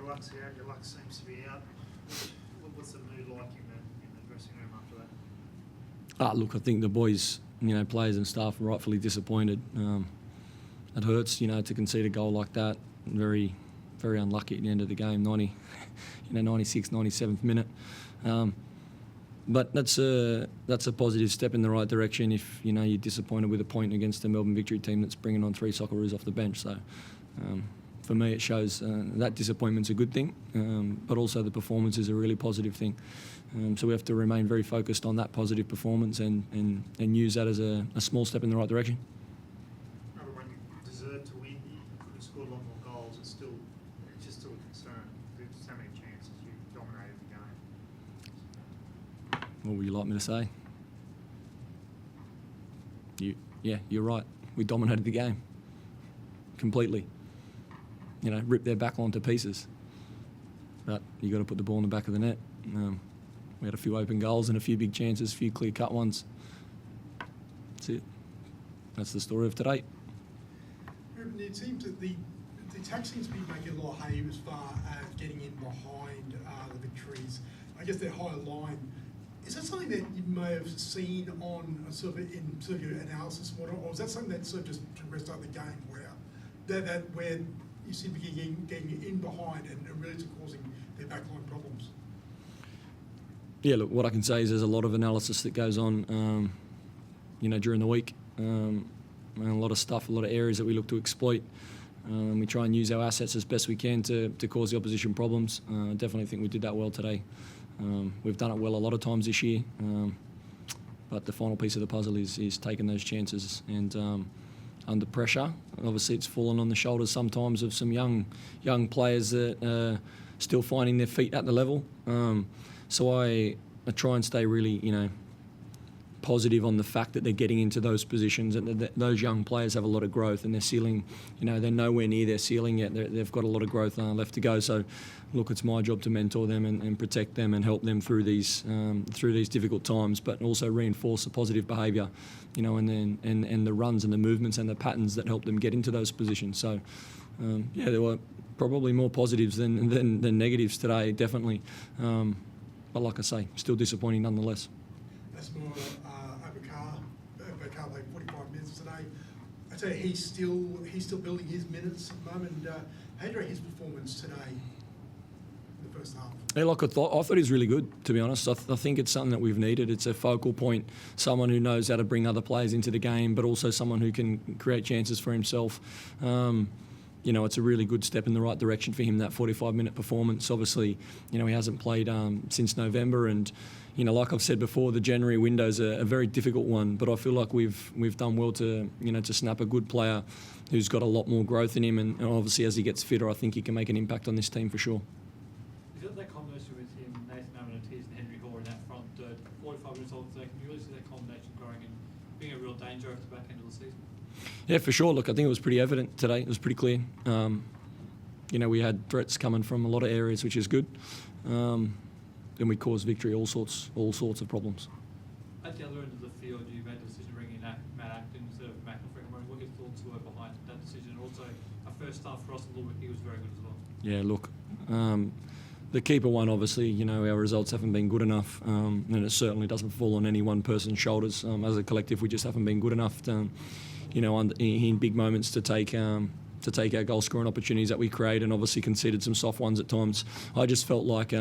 your luck's out, your luck seems to be out. What's the mood like in the dressing room after that? Look, I think the boys, players and staff are rightfully disappointed. It hurts, to concede a goal like that. Very, very unlucky at the end of the game, 96th, 97th minute. But that's a positive step in the right direction if, you're disappointed with a point against the Melbourne Victory team that's bringing on 3 Socceroos off the bench. So for me, it shows that disappointment's a good thing, but also the performance is a really positive thing. So we have to remain very focused on that positive performance and use that as a small step in the right direction. Remember when you deserved to win, you could have scored a lot more goals. It's just still a concern. There's so many chances. You dominated the game. What would you like me to say? You're right. We dominated the game completely. Ripped their backline to pieces. But you got to put the ball in the back of the net. We had a few open goals and a few big chances, a few clear-cut ones. That's it. That's the story of today. Ruben, it seems that the attack seems to be making a lot of hay as far as getting in behind the Victories. I guess their higher line. Is that something that you may have seen on your analysis model, or is that something that sort of just progressed out the game where you seem to be getting in behind and really causing their backline problems? Yeah, look, what I can say is there's a lot of analysis that goes on, during the week. And a lot of stuff, a lot of areas that we look to exploit. And we try and use our assets as best we can to cause the opposition problems. I definitely think we did that well today. We've done it well a lot of times this year. But the final piece of the puzzle is taking those chances and under pressure. Obviously, it's fallen on the shoulders sometimes of some young players that are still finding their feet at the level. So I try and stay really, positive on the fact that they're getting into those positions and that those young players have a lot of growth and their ceiling, they're nowhere near their ceiling yet. They've got a lot of growth left to go. So, look, it's my job to mentor them and protect them and help them through these difficult times, but also reinforce the positive behaviour, and the runs and the movements and the patterns that help them get into those positions. So, there were probably more positives than negatives today, definitely. But like I say, still disappointing nonetheless. That's more Bakar played 45 minutes today. I tell you, he's still building his minutes at the moment. How do you rate his performance today in the first half? Yeah, like I thought he was really good, to be honest. I think it's something that we've needed. It's a focal point, someone who knows how to bring other players into the game, but also someone who can create chances for himself. It's a really good step in the right direction for him, that 45-minute performance. Obviously, he hasn't played since November, and like I've said before, the January window's a very difficult one. But I feel like we've done well to snap a good player who's got a lot more growth in him, and obviously as he gets fitter, I think he can make an impact on this team for sure. Is that combination with him, Nathan Amanatiz and Henry HORE in that front 45 minutes old today? Can you really see that combination growing and being a real danger at the back end of the season? Yeah, for sure. Look, I think it was pretty evident today. It was pretty clear. We had threats coming from a lot of areas, which is good. And we caused Victory all sorts of problems. At the other end of the field, you made the decision to bring in Matt Acton instead of McIntyre. What your thoughts were behind that decision? And also, our first half for us a little bit, he was very good as well. Yeah, look, the keeper one, obviously, our results haven't been good enough, and it certainly doesn't fall on any one person's shoulders. As a collective, we just haven't been good enough to, in big moments to take our goal scoring opportunities that we create, and obviously conceded some soft ones at times. I just felt like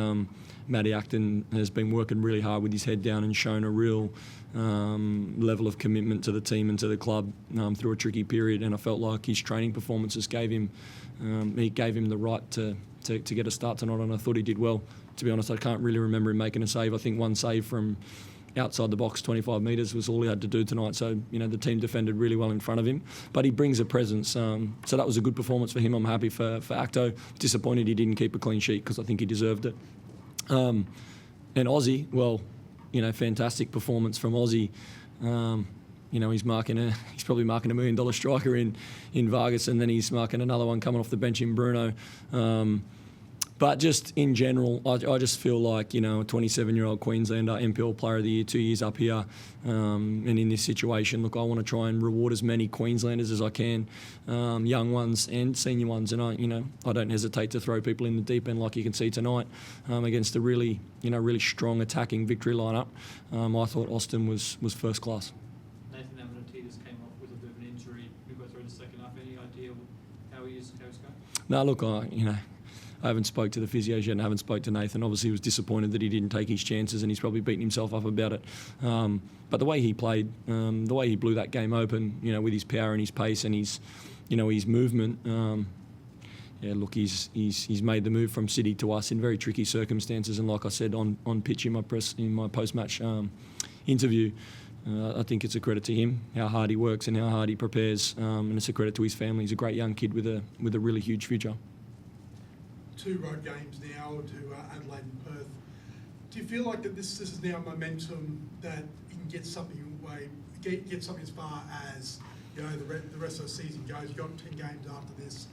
Matty Acton has been working really hard with his head down and shown a real level of commitment to the team and to the club through a tricky period, and I felt like his training performances gave him the right to get a start tonight, and I thought he did well. To be honest, I can't really remember him making a save. I think one save from outside the box, 25 metres, was all he had to do tonight. So, the team defended really well in front of him. But he brings a presence. So that was a good performance for him. I'm happy for Acto. Disappointed he didn't keep a clean sheet because I think he deserved it. And Aussie, well, fantastic performance from Aussie. He's probably marking $1 million striker in Vargas, and then he's marking another one coming off the bench in Bruno. But just in general, I just feel like, you know, a 27-year-old Queenslander, NPL Player of the Year, 2 years up here, and in this situation, look, I want to try and reward as many Queenslanders as I can, young ones and senior ones, and I don't hesitate to throw people in the deep end like you can see tonight against a really strong attacking Victory lineup. I thought Austin was first class. Nathan Amanatides came off with a bit of an injury. We got through the second half. Any idea how he's going? No, look, I haven't spoke to the physios yet and haven't spoke to Nathan. Obviously, he was disappointed that he didn't take his chances, and he's probably beaten himself up about it. But the way he played, the way he blew that game open, with his power and his pace and his movement, he's made the move from City to us in very tricky circumstances. And like I said on pitch in my post-match interview, I think it's a credit to him how hard he works and how hard he prepares, and it's a credit to his family. He's a great young kid with a really huge future. 2 road games now to Adelaide and Perth. Do you feel like that this is now momentum that you can get something away, get something as far as the rest of the season goes? You've got 10 games after this.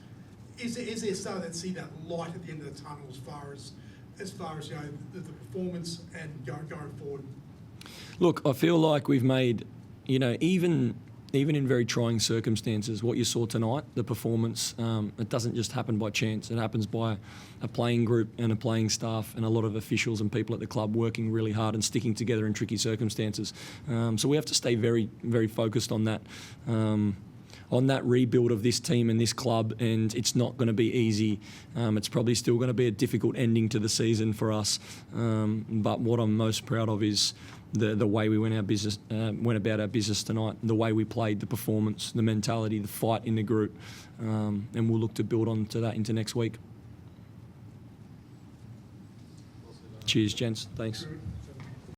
Is there starting to see that light at the end of the tunnel as far as the performance and going forward? Look, I feel like we've made, even in very trying circumstances, what you saw tonight, the performance, it doesn't just happen by chance. It happens by a playing group and a playing staff and a lot of officials and people at the club working really hard and sticking together in tricky circumstances. So we have to stay very, very focused on that rebuild of this team and this club, and it's not going to be easy. It's probably still going to be a difficult ending to the season for us. But what I'm most proud of is the way we went about our business tonight, the way we played, the performance, the mentality, the fight in the group, and we'll look to build on to that into next week. Cheers, gents. Thanks.